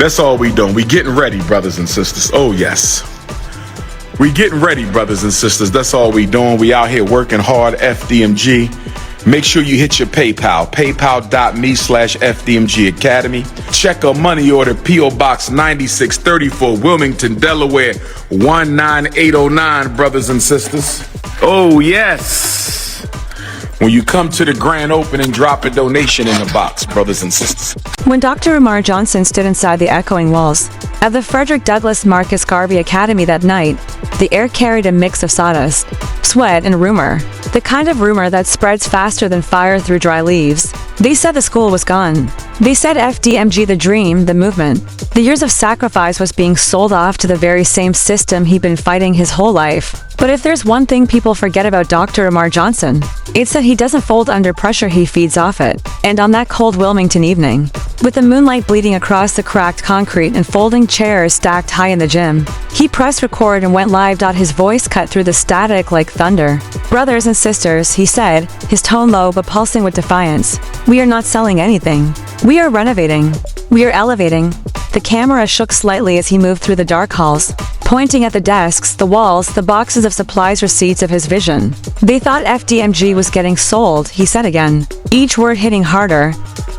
That's all we doing. We getting ready, brothers and sisters. Oh, yes. We getting ready, brothers and sisters. That's all we doing. We out here working hard, FDMG. Make sure you hit your PayPal, paypal.me/FDMG Academy. Check a money order, P.O. Box 9634, Wilmington, Delaware, 19809, brothers and sisters. Oh, yes. When you come to the grand opening, drop a donation in the box, brothers and sisters. When Dr. Umar Johnson stood inside the echoing walls of the Frederick Douglass Marcus Garvey Academy that night, the air carried a mix of sawdust, sweat, and rumor. The kind of rumor that spreads faster than fire through dry leaves. They said the school was gone. They said FDMG, the dream, the movement, the years of sacrifice was being sold off to the very same system he'd been fighting his whole life. But if there's one thing people forget about Dr. Umar Johnson, it's that he doesn't fold under pressure, he feeds off it. And on that cold Wilmington evening, with the moonlight bleeding across the cracked concrete and folding chairs stacked high in the gym, he pressed record and went live. His voice cut through the static like thunder. "Brothers and sisters," he said, his tone low but pulsing with defiance, "we are not selling anything. We are renovating. We are elevating." The camera shook slightly as he moved through the dark halls, pointing at the desks, the walls, the boxes of supplies, receipts of his vision. "They thought FDMG was getting sold," he said again, each word hitting harder.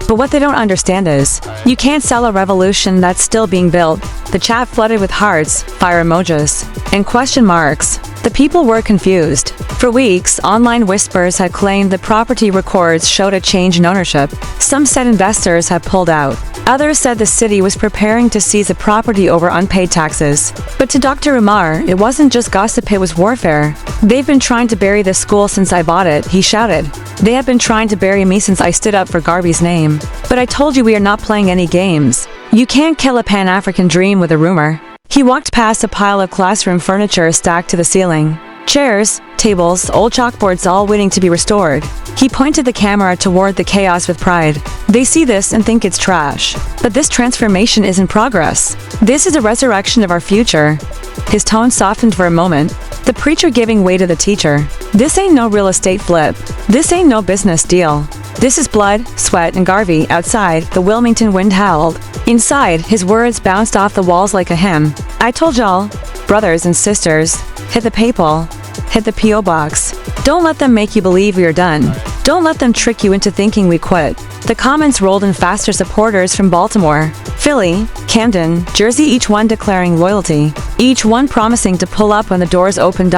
"But what they don't understand is, you can't sell a revolution that's still being built." The chat flooded with hearts, fire emojis, and question marks. The people were confused. For weeks, online whispers had claimed the property records showed a change in ownership. Some said investors had pulled out. Others said the city was preparing to seize the property over unpaid taxes. But to Dr. Umar, it wasn't just gossip, it was warfare. "They've been trying to bury this school since I bought it," he shouted. "They have been trying to bury me since I stood up for Garvey's name. But I told you we are not playing any games. You can't kill a Pan-African dream with a rumor." He walked past a pile of classroom furniture stacked to the ceiling. Chairs, tables, old chalkboards, all waiting to be restored. He pointed the camera toward the chaos with pride. "They see this and think it's trash. But this transformation is in progress. This is a resurrection of our future." His tone softened for a moment, the preacher giving way to the teacher. "This ain't no real estate flip. This ain't no business deal. This is blood, sweat, and Garvey." Outside, the Wilmington wind howled. Inside, his words bounced off the walls like a hymn. "I told y'all, brothers and sisters, hit the PayPal, hit the P.O. Box. Don't let them make you believe we are done. Don't let them trick you into thinking we quit." The comments rolled in faster, supporters from Baltimore, Philly, Camden, Jersey, each one declaring loyalty, each one promising to pull up when the doors opened.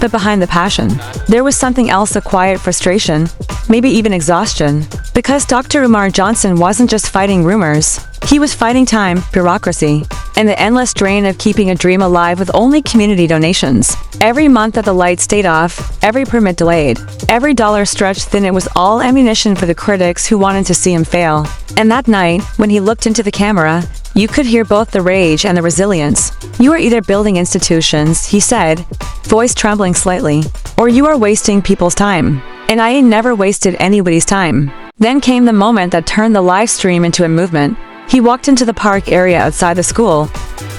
But behind the passion, there was something else, a quiet frustration, maybe even exhaustion. Because Dr. Umar Johnson wasn't just fighting rumors. He was fighting time, bureaucracy, and the endless drain of keeping a dream alive with only community donations. Every month that the lights stayed off, every permit delayed, every dollar stretched thin, it was all ammunition for the critics who wanted to see him fail. And that night, when he looked into the camera, you could hear both the rage and the resilience. "You are either building institutions," he said, voice trembling slightly, "or you are wasting people's time. And I ain't never wasted anybody's time." Then came the moment that turned the live stream into a movement. He walked into the park area outside the school,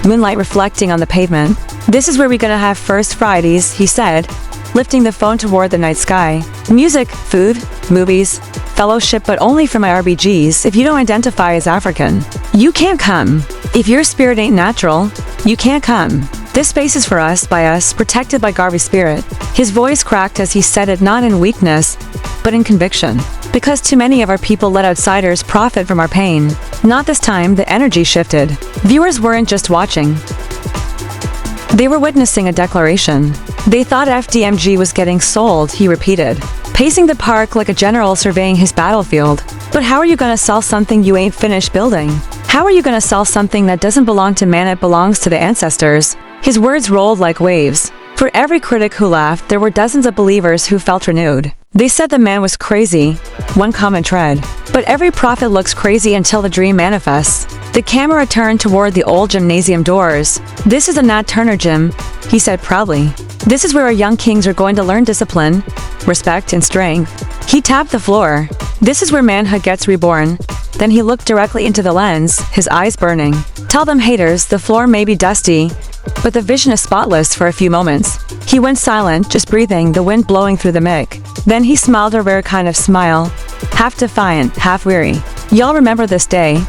moonlight reflecting on the pavement. "This is where we're gonna have First Fridays," he said, lifting the phone toward the night sky. "Music, food, movies, fellowship, but only for my RBGs. If you don't identify as African, you can't come. If your spirit ain't natural, you can't come. This space is for us, by us, protected by Garvey's spirit." His voice cracked as he said it, not in weakness, but in conviction. Because too many of our people let outsiders profit from our pain. Not this time. The energy shifted. Viewers weren't just watching. They were witnessing a declaration. "They thought FDMG was getting sold," he repeated, pacing the park like a general surveying his battlefield. "But how are you gonna sell something you ain't finished building? How are you gonna sell something that doesn't belong to man, it belongs to the ancestors?" His words rolled like waves. For every critic who laughed, there were dozens of believers who felt renewed. They said the man was crazy, one comment read. "But every prophet looks crazy until the dream manifests." The camera turned toward the old gymnasium doors. "This is a Nat Turner gym," he said proudly. "This is where our young kings are going to learn discipline, respect, and strength." He tapped the floor. "This is where manhood gets reborn." Then he looked directly into the lens, his eyes burning. "Tell them haters, the floor may be dusty, but the vision is spotless." For a few moments, he went silent, just breathing, the wind blowing through the mic. Then he smiled, a rare kind of smile, half defiant, half weary. "Y'all remember this day?"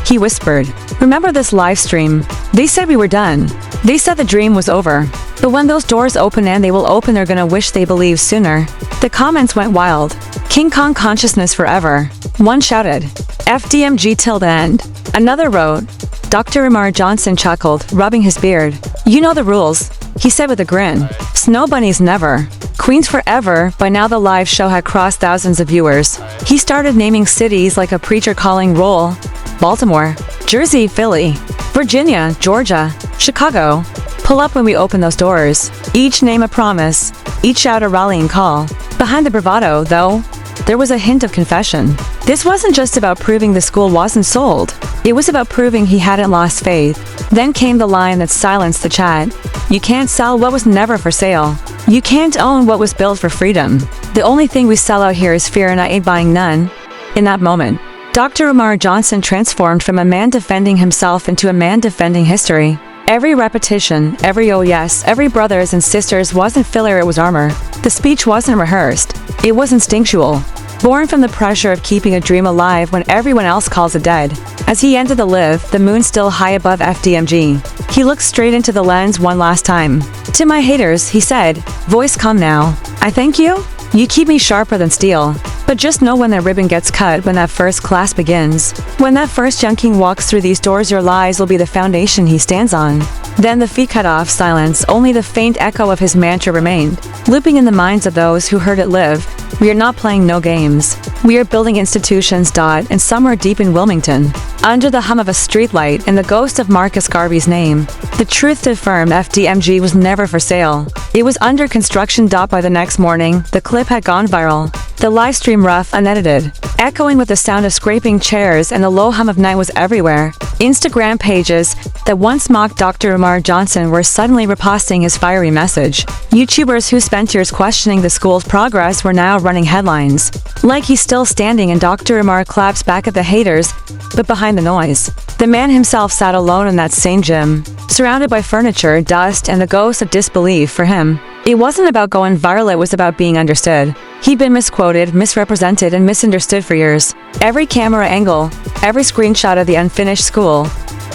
he whispered. Remember this live stream? They said we were done. They said the dream was over. But when those doors open and they will open, they're gonna wish they believed sooner. The comments went wild. King Kong consciousness forever. One shouted, FDMG till the end. Another wrote, Dr. Umar Johnson chuckled, rubbing his beard. You know the rules, he said with a grin. Snow bunnies never. Queens forever. By now the live show had crossed thousands of viewers. He started naming cities like a preacher calling roll. Baltimore, Jersey, Philly, Virginia, Georgia, Chicago. Pull up when we open those doors. Each name a promise, each shout a rallying call. Behind the bravado, though, there was a hint of confession. This wasn't just about proving the school wasn't sold. It was about proving he hadn't lost faith. Then came the line that silenced the chat. You can't sell what was never for sale. You can't own what was built for freedom. The only thing we sell out here is fear, and I ain't buying none. In that moment, Dr. Umar Johnson transformed from a man defending himself into a man defending history. Every repetition, every oh yes, every brothers and sisters wasn't filler, it was armor. The speech wasn't rehearsed. It was instinctual. Born from the pressure of keeping a dream alive when everyone else calls it dead. As he ended the live, the moon still high above FDMG. He looked straight into the lens one last time. To my haters, he said, voice calm now. I thank you? You keep me sharper than steel. But just know when that ribbon gets cut, when that first class begins. When that first young king walks through these doors, your lies will be the foundation he stands on. Then the feet cut off, silence, only the faint echo of his mantra remained, looping in the minds of those who heard it live. We are not playing no games. We are building institutions. And somewhere deep in Wilmington, under the hum of a streetlight and the ghost of Marcus Garvey's name, the truth stood firm. FDMG was never for sale. It was under construction. By the next morning, the clip had gone viral. The live stream rough, unedited, echoing with the sound of scraping chairs, and the low hum of night was everywhere. Instagram pages that once mocked Dr. Umar Johnson were suddenly reposting his fiery message. YouTubers who spent years questioning the school's progress were now running headlines. Like he's still standing, and Dr. Umar claps back at the haters, but behind the noise, the man himself sat alone in that same gym, surrounded by furniture, dust, and the ghost of disbelief. For him, it wasn't about going viral, it was about being understood. He'd been misquoted, misrepresented, and misunderstood for years. Every camera angle, every screenshot of the unfinished school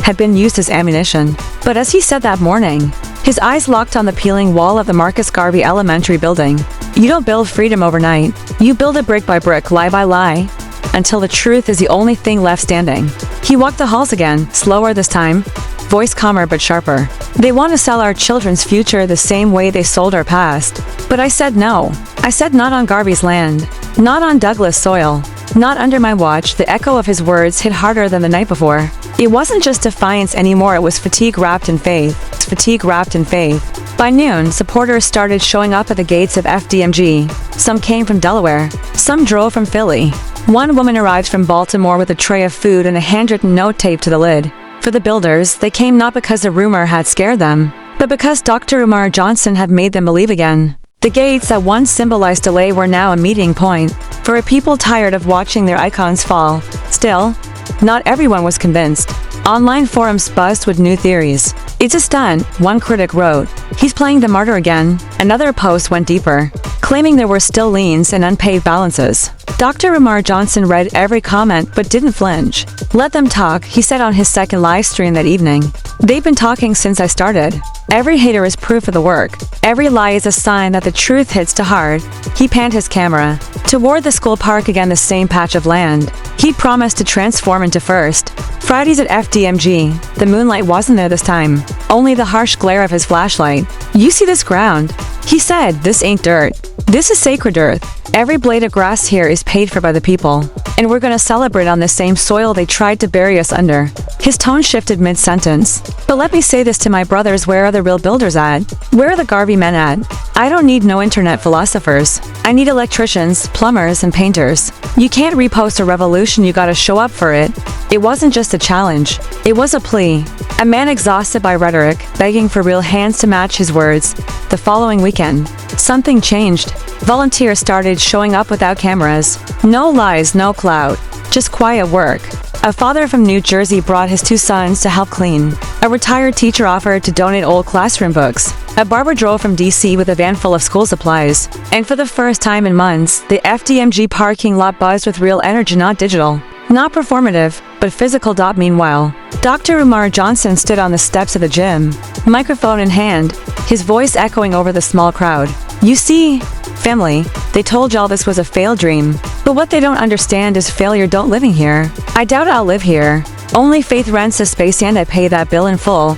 had been used as ammunition. But as he said that morning, his eyes locked on the peeling wall of the Marcus Garvey Elementary building. You don't build freedom overnight. You build it brick by brick, lie by lie, until the truth is the only thing left standing. He walked the halls again, slower this time, voice calmer but sharper. They want to sell our children's future the same way they sold our past. But I said no. I said not on Garvey's land, not on Douglas soil, not under my watch. The echo of his words hit harder than the night before. It wasn't just defiance anymore, it was fatigue wrapped in faith. Fatigue wrapped in faith. By noon, supporters started showing up at the gates of FDMG. Some came from Delaware, some drove from Philly. One woman arrived from Baltimore with a tray of food and a handwritten note taped to the lid. For the builders, they came not because a rumor had scared them, but because Dr. Umar Johnson had made them believe again. The gates that once symbolized delay were now a meeting point for a people tired of watching their icons fall. Still, not everyone was convinced. Online forums buzzed with new theories. It's a stunt, one critic wrote. He's playing the martyr again. Another post went deeper, claiming there were still liens and unpaid balances. Dr. Umar Johnson read every comment but didn't flinch. Let them talk, he said on his second live stream that evening. They've been talking since I started. Every hater is proof of the work. Every lie is a sign that the truth hits too hard. He panned his camera toward the school park, again the same patch of land he'd promised to transform into first. Fridays at FDMG. The moonlight wasn't there this time, only the harsh glare of his flashlight. You see this ground? He said, this ain't dirt. This is sacred earth. Every blade of grass here is paid for by the people, and we're gonna celebrate on the same soil they tried to bury us under. His tone shifted mid-sentence. But let me say this to my brothers, where are the real builders at? Where are the Garvey men at? I don't need no internet philosophers. I need electricians, plumbers, and painters. You can't repost a revolution, you gotta show up for it. It wasn't just a challenge, it was a plea. A man exhausted by rhetoric, begging for real hands to match his words. The following weekend, something changed. Volunteers started showing up without cameras. No lies, no clout, just quiet work. A father from New Jersey brought his 2 sons to help clean. A retired teacher offered to donate old classroom books. A barber drove from DC with a van full of school supplies. And for the first time in months, the FDMG parking lot buzzed with real energy, not digital. Not performative, but physical. Meanwhile, Dr. Umar Johnson stood on the steps of the gym, microphone in hand, his voice echoing over the small crowd. You see, family, they told y'all this was a failed dream. But what they don't understand is failure don't living here. I doubt I'll live here. Only faith rents a space and I pay that bill in full.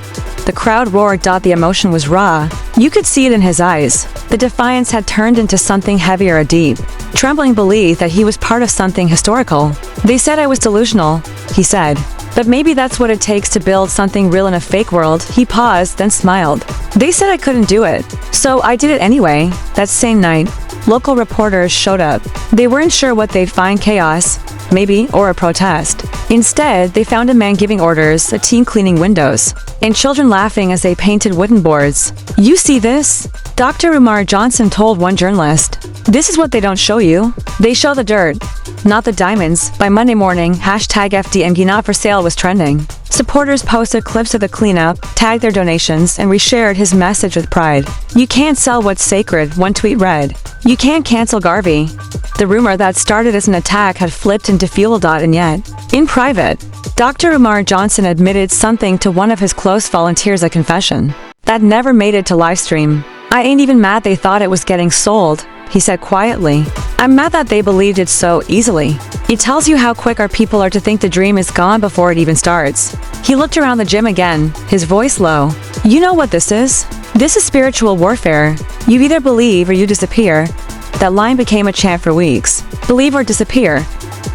The crowd roared. The emotion was raw. You could see it in his eyes. The defiance had turned into something heavier, a deep, trembling belief that he was part of something historical. They said I was delusional, he said. But maybe that's what it takes to build something real in a fake world. He paused, then smiled. They said I couldn't do it. So I did it anyway. That same night, local reporters showed up. They weren't sure what they'd find: chaos, maybe, or a protest. Instead, they found a man giving orders, a teen cleaning windows, and children laughing as they painted wooden boards. You see this? Dr. Umar Johnson told one journalist. This is what they don't show you. They show the dirt, not the diamonds. By Monday morning, #FDMG not for sale was trending. Supporters posted clips of the cleanup, tagged their donations, and reshared his message with pride. You can't sell what's sacred, one tweet read. You can't cancel Garvey. The rumor that started as an attack had flipped into fuel. And yet, in private, Dr. Umar Johnson admitted something to one of his close volunteers, a confession that never made it to livestream. I ain't even mad they thought it was getting sold, he said quietly. I'm mad that they believed it so easily. It tells you how quick our people are to think the dream is gone before it even starts. He looked around the gym again, his voice low. You know what this is? This is spiritual warfare. You either believe or you disappear. That line became a chant for weeks. Believe or disappear.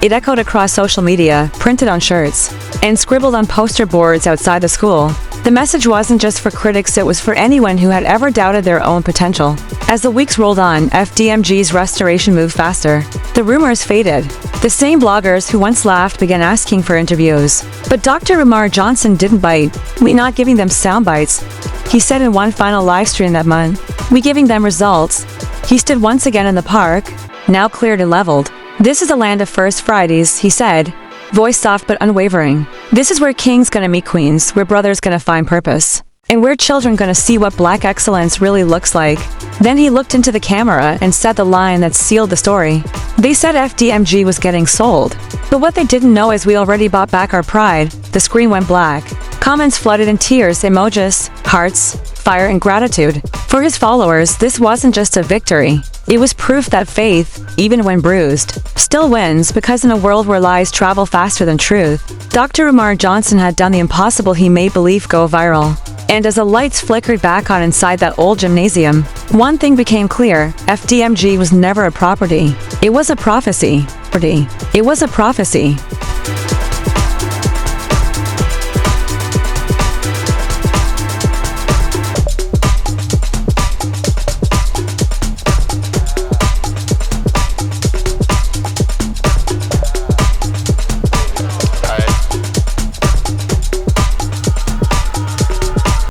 It echoed across social media, printed on shirts, and scribbled on poster boards outside the school. The message wasn't just for critics, it was for anyone who had ever doubted their own potential. As the weeks rolled on, FDMG's restoration moved faster. The rumors faded. The same bloggers who once laughed began asking for interviews. But Dr. Umar Johnson didn't bite. We not giving them sound bites, he said in one final live stream that month. We giving them results. He stood once again in the park, now cleared and leveled. This is a land of first Fridays, he said, voice soft but unwavering. This is where kings gonna meet queens, where brothers gonna find purpose, and where children gonna see what black excellence really looks like. Then he looked into the camera and said the line that sealed the story. They said FDMG was getting sold. But what they didn't know is we already bought back our pride. The screen went black. Comments flooded in tears, emojis, hearts, fire, and gratitude. For his followers, this wasn't just a victory. It was proof that faith, even when bruised, still wins, because in a world where lies travel faster than truth, Dr. Umar Johnson had done the impossible. He made belief go viral. And as the lights flickered back on inside that old gymnasium, one thing became clear: FDMG was never a property. It was a prophecy. It was a prophecy.